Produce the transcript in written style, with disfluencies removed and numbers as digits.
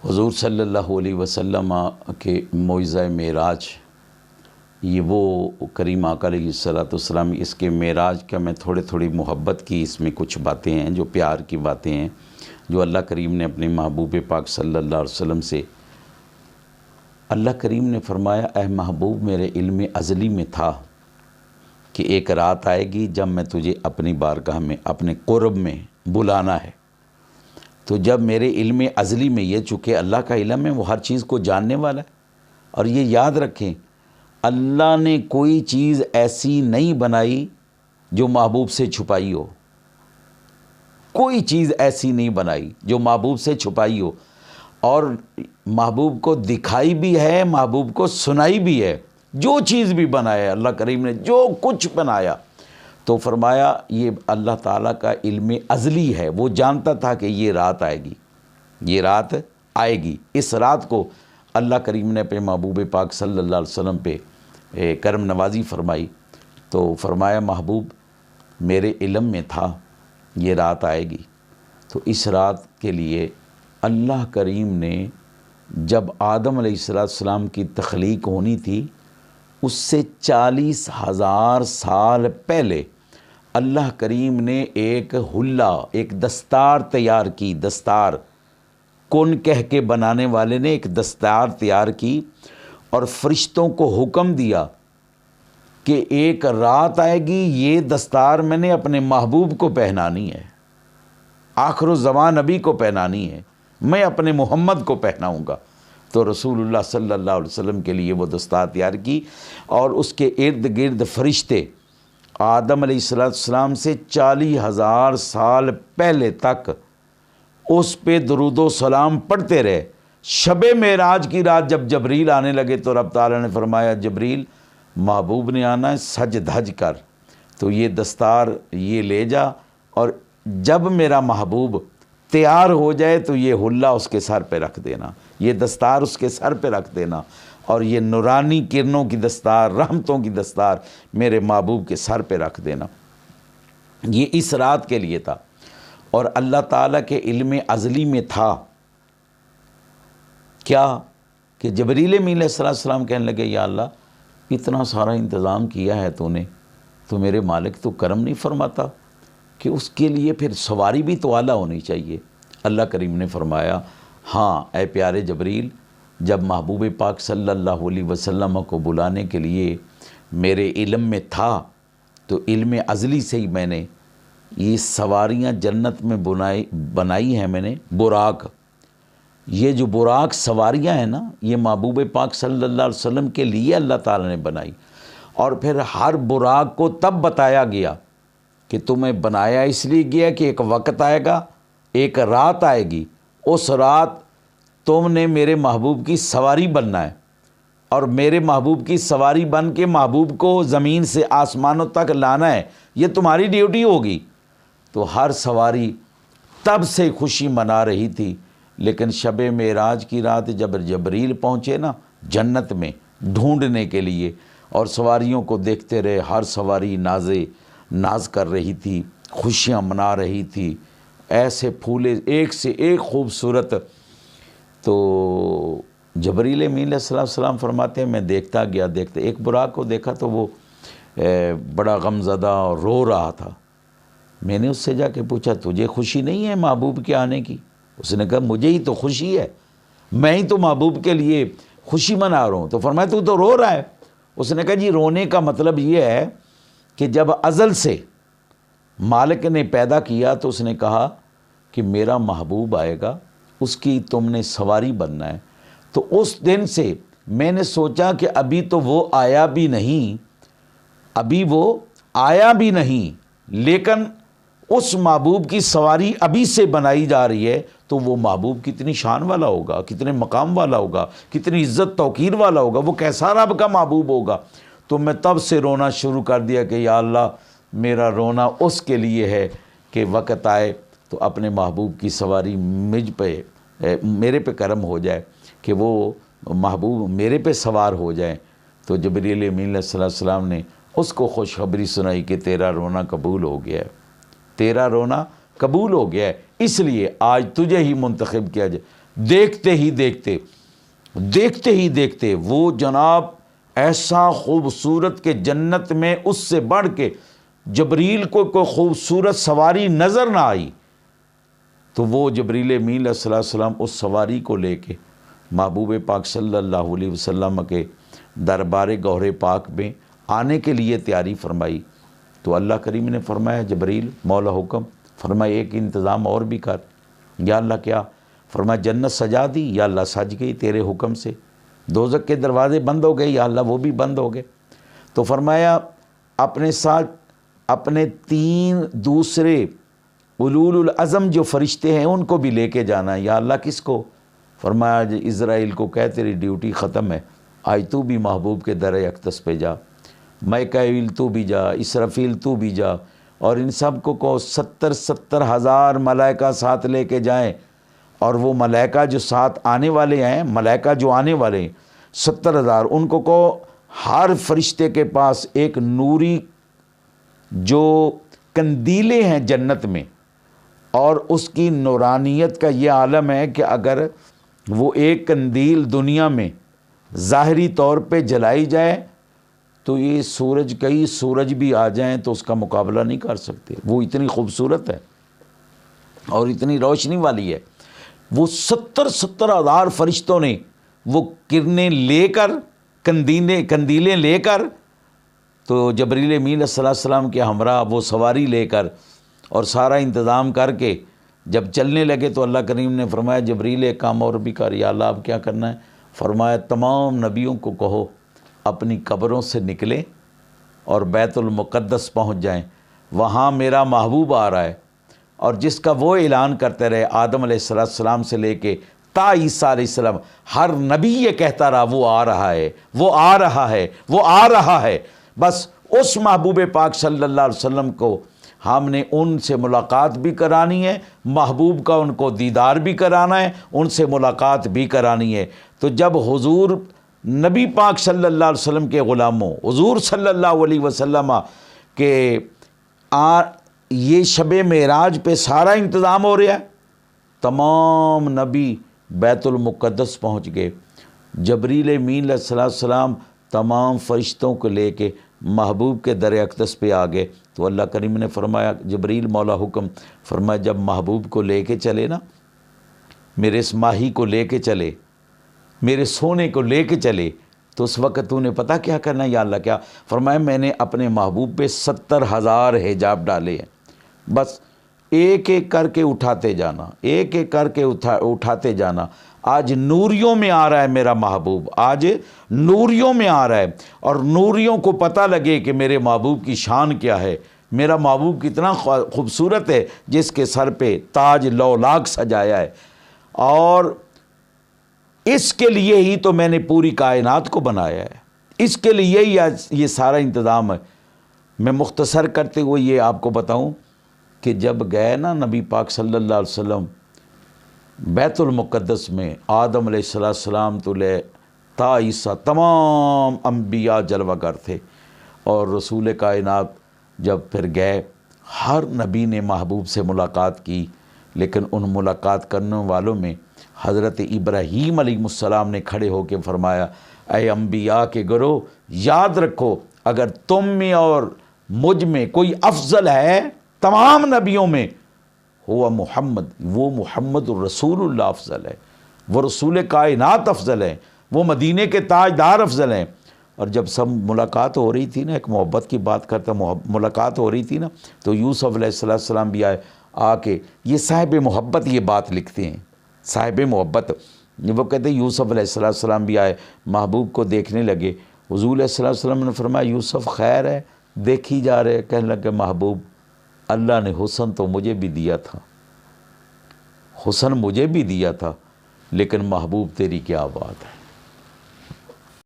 حضور صلی اللہ علیہ وسلم کے معجزہ معراج، یہ وہ کریم آقا علیہ الصلوۃ والسلام، اس کے معراج کا میں تھوڑی محبت کی اس میں کچھ باتیں ہیں جو پیار کی باتیں ہیں جو اللہ کریم نے اپنے محبوب پاک صلی اللہ علیہ وسلم سے، اللہ کریم نے فرمایا اے محبوب میرے علم ازلی میں تھا کہ ایک رات آئے گی جب میں تجھے اپنی بارگاہ میں اپنے قرب میں بلانا ہے۔ تو جب میرے علم ازلی میں، یہ چونکہ اللہ کا علم ہے، وہ ہر چیز کو جاننے والا ہے، اور یہ یاد رکھیں اللہ نے کوئی چیز ایسی نہیں بنائی جو محبوب سے چھپائی ہو، کوئی چیز ایسی نہیں بنائی جو محبوب سے چھپائی ہو، اور محبوب کو دکھائی بھی ہے، محبوب کو سنائی بھی ہے۔ جو چیز بھی بنایا اللہ کریم نے، جو کچھ بنایا، تو فرمایا یہ اللہ تعالیٰ کا علم ازلی ہے، وہ جانتا تھا کہ یہ رات آئے گی، یہ رات آئے گی۔ اس رات کو اللہ کریم نے اپنے محبوب پاک صلی اللہ علیہ وسلم پہ کرم نوازی فرمائی، تو فرمایا محبوب میرے علم میں تھا یہ رات آئے گی۔ تو اس رات کے لیے اللہ کریم نے جب آدم علیہ السلام کی تخلیق ہونی تھی، اس سے 40,000 سال پہلے اللہ کریم نے ایک حلہ، ایک دستار تیار کی، دستار کن کہہ کے بنانے والے نے ایک دستار تیار کی، اور فرشتوں کو حکم دیا کہ ایک رات آئے گی، یہ دستار میں نے اپنے محبوب کو پہنانی ہے، آخر الزمان نبی کو پہنانی ہے، میں اپنے محمد کو پہناؤں گا۔ تو رسول اللہ صلی اللہ علیہ وسلم کے لیے وہ دستار تیار کی، اور اس کے ارد گرد فرشتے آدم علیہ السلام سے 40,000 سال پہلے تک اس پہ درود و سلام پڑھتے رہے۔ شب معراج کی رات جب جبریل آنے لگے تو رب تعالیٰ نے فرمایا جبریل محبوب نے آنا ہے، سج دھج کر، تو یہ دستار یہ لے جا، اور جب میرا محبوب تیار ہو جائے تو یہ حلہ اس کے سر پہ رکھ دینا، یہ دستار اس کے سر پہ رکھ دینا، اور یہ نورانی کرنوں کی دستار، رحمتوں کی دستار میرے محبوب کے سر پہ رکھ دینا۔ یہ اس رات کے لیے تھا، اور اللہ تعالیٰ کے علم ازلی میں تھا کیا کہ جبریل امین علیہ السلام کہنے لگے یا اللہ اتنا سارا انتظام کیا ہے تو نے، تو میرے مالک تو کرم نہیں فرماتا کہ اس کے لیے پھر سواری بھی تو اعلیٰ ہونی چاہیے۔ اللہ کریم نے فرمایا ہاں اے پیارے جبریل، جب محبوب پاک صلی اللہ علیہ وسلم کو بلانے کے لیے میرے علم میں تھا، تو علم ازلی سے ہی میں نے یہ سواریاں جنت میں بنائی ہیں، میں نے براق، یہ جو براق سواریاں ہیں نا، یہ محبوب پاک صلی اللہ علیہ وسلم کے لیے اللہ تعالیٰ نے بنائی، اور پھر ہر براق کو تب بتایا گیا کہ تمہیں بنایا اس لیے گیا کہ ایک وقت آئے گا، ایک رات آئے گی، اس رات تم نے میرے محبوب کی سواری بننا ہے، اور میرے محبوب کی سواری بن کے محبوب کو زمین سے آسمانوں تک لانا ہے، یہ تمہاری ڈیوٹی ہوگی۔ تو ہر سواری تب سے خوشی منا رہی تھی، لیکن شب معراج کی رات جب جبریل پہنچے نا جنت میں ڈھونڈنے کے لیے، اور سواریوں کو دیکھتے رہے، ہر سواری ناز کر رہی تھی، خوشیاں منا رہی تھی، ایسے پھولے ایک سے ایک خوبصورت۔ تو جبریل امین علیہ السلام فرماتے ہیں میں دیکھتا گیا، ایک براق کو دیکھا تو وہ بڑا غمزدہ اور رو رہا تھا۔ میں نے اس سے جا کے پوچھا تجھے خوشی نہیں ہے محبوب کے آنے کی؟ اس نے کہا مجھے ہی تو خوشی ہے، میں ہی تو محبوب کے لیے خوشی منا رہا ہوں۔ تو فرمایا تو رو رہا ہے؟ اس نے کہا جی رونے کا مطلب یہ ہے کہ جب ازل سے مالک نے پیدا کیا تو اس نے کہا کہ میرا محبوب آئے گا، اس کی تم نے سواری بننا ہے، تو اس دن سے میں نے سوچا کہ ابھی تو وہ آیا بھی نہیں، لیکن اس محبوب کی سواری ابھی سے بنائی جا رہی ہے، تو وہ محبوب کتنی شان والا ہوگا، کتنے مقام والا ہوگا، کتنی عزت توقیر والا ہوگا، وہ کیسا رب کا محبوب ہوگا۔ تو میں تب سے رونا شروع کر دیا کہ یا اللہ میرا رونا اس کے لیے ہے کہ وقت آئے تو اپنے محبوب کی سواری میرے پہ کرم ہو جائے کہ وہ محبوب میرے پہ سوار ہو جائیں۔ تو جبریل امین علیہ السلام نے اس کو خوشخبری سنائی کہ تیرا رونا قبول ہو گیا ہے، تیرا رونا قبول ہو گیا ہے، اس لیے آج تجھے ہی منتخب کیا جائے۔ دیکھتے ہی دیکھتے وہ جناب ایسا خوبصورت کہ جنت میں اس سے بڑھ کے جبریل کو کوئی خوبصورت سواری نظر نہ آئی، تو وہ جبریل امین علیہ السلام اس سواری کو لے کے محبوب پاک صلی اللہ علیہ وسلم کے دربار گوہر پاک میں آنے کے لیے تیاری فرمائی۔ تو اللہ کریم نے فرمایا جبریل مولا حکم، فرمایا ایک انتظام اور بھی کر۔ یا اللہ کیا؟ فرمایا جنت سجا دی۔ یا اللہ سج گئی تیرے حکم سے۔ دوزخ کے دروازے بند ہو گئے، یا اللہ وہ بھی بند ہو گئے۔ تو فرمایا اپنے ساتھ اپنے 3 دوسرے اولول العزم جو فرشتے ہیں ان کو بھی لے کے جانا ہے۔ یا اللہ کس کو؟ فرمایا اسرائیل کو کہہ تیری ڈیوٹی ختم ہے، آج تو بھی محبوب کے در اقدس پہ جا، میکائیل تو بھی جا، اسرافیل تو بھی جا، اور ان سب کو 70 ہزار ملائکہ ساتھ لے کے جائیں، اور وہ ملائکہ جو ساتھ آنے والے ہیں، ملائکہ جو آنے والے ہیں 70,000، ان کو ہر فرشتے کے پاس ایک نوری جو کندیلیں ہیں جنت میں، اور اس کی نورانیت کا یہ عالم ہے کہ اگر وہ ایک کندیل دنیا میں ظاہری طور پہ جلائی جائے تو یہ کئی سورج بھی آ جائیں تو اس کا مقابلہ نہیں کر سکتے، وہ اتنی خوبصورت ہے اور اتنی روشنی والی ہے۔ وہ 70,000 فرشتوں نے وہ کرنیں لے کر، کندیلیں لے کر، تو جبریل امین علیہ السلام کے ہمراہ وہ سواری لے کر اور سارا انتظام کر کے جب چلنے لگے تو اللہ کریم نے فرمایا جبریل ایک کام اور بھی کر۔ یا اللہ اب کیا کرنا ہے؟ فرمایا تمام نبیوں کو کہو اپنی قبروں سے نکلیں اور بیت المقدس پہنچ جائیں، وہاں میرا محبوب آ رہا ہے، اور جس کا وہ اعلان کرتے رہے آدم علیہ السلام سے لے کے تا عیسیٰ علیہ السلام، ہر نبی یہ کہتا رہا وہ آ رہا ہے، وہ آ رہا ہے، وہ آ رہا ہے۔ بس اس محبوب پاک صلی اللہ علیہ وسلم کو ہم نے ان سے ملاقات بھی کرانی ہے، محبوب کا ان کو دیدار بھی کرانا ہے، ان سے ملاقات بھی کرانی ہے۔ تو جب حضور نبی پاک صلی اللہ علیہ وسلم کے غلاموں، حضور صلی اللہ علیہ وسلم کے یہ شب معراج پہ سارا انتظام ہو رہا ہے، تمام نبی بیت المقدس پہنچ گئے، جبریل امین علیہ السلام تمام فرشتوں کو لے کے محبوب کے در اقدس پہ آ گئے۔ تو اللہ کریم نے فرمایا جبریل مولا حکم، فرمایا جب محبوب کو لے کے چلے نا، میرے اس ماہی کو لے کے چلے، میرے سونے کو لے کے چلے، تو اس وقت تو نے پتہ کیا کرنا ہے؟ یا اللہ کیا؟ فرمایا میں نے اپنے محبوب پہ 70,000 حجاب ڈالے ہیں، بس ایک ایک کر کے اٹھاتے جانا، ایک ایک کر کے اٹھاتے جانا۔ آج نوریوں میں آ رہا ہے میرا محبوب، آج نوریوں میں آ رہا ہے، اور نوریوں کو پتہ لگے کہ میرے محبوب کی شان کیا ہے، میرا محبوب کتنا خوبصورت ہے، جس کے سر پہ تاج لولاک سجایا ہے، اور اس کے لیے ہی تو میں نے پوری کائنات کو بنایا ہے، اس کے لیے ہی یہ سارا انتظام ہے۔ میں مختصر کرتے ہوئے یہ آپ کو بتاؤں کہ جب گئے نا نبی پاک صلی اللہ علیہ وسلم بیت المقدس میں، آدم علیہ السلام تو لے تا عیسیٰ تمام انبیاء جلوہ گر تھے، اور رسول کائنات جب پھر گئے، ہر نبی نے محبوب سے ملاقات کی، لیکن ان ملاقات کرنے والوں میں حضرت ابراہیم علیہ السلام نے کھڑے ہو کے فرمایا اے انبیاء کے گروہ، یاد رکھو اگر تم میں اور مجھ میں کوئی افضل ہے تمام نبیوں میں، ہوا محمد، وہ محمد الرسول اللہ افضل ہے، وہ رسول کائنات افضل ہے، وہ مدینے کے تاجدار افضل ہیں۔ اور جب سب ملاقات ہو رہی تھی نا، ایک محبت کی بات کرتا، ملاقات ہو رہی تھی نا، تو یوسف علیہ السلام بھی آئے، آ کے یہ صاحب محبت یہ بات لکھتے ہیں، صاحب محبت، وہ کہتے ہیں یوسف علیہ السلام بھی آئے، محبوب کو دیکھنے لگے، حضور علیہ السلام نے فرمایا یوسف خیر ہے، دیکھی جا رہے، کہنے لگے محبوب اللہ نے حسن تو مجھے بھی دیا تھا، حسن مجھے بھی دیا تھا، لیکن محبوب تیری کیا بات ہے،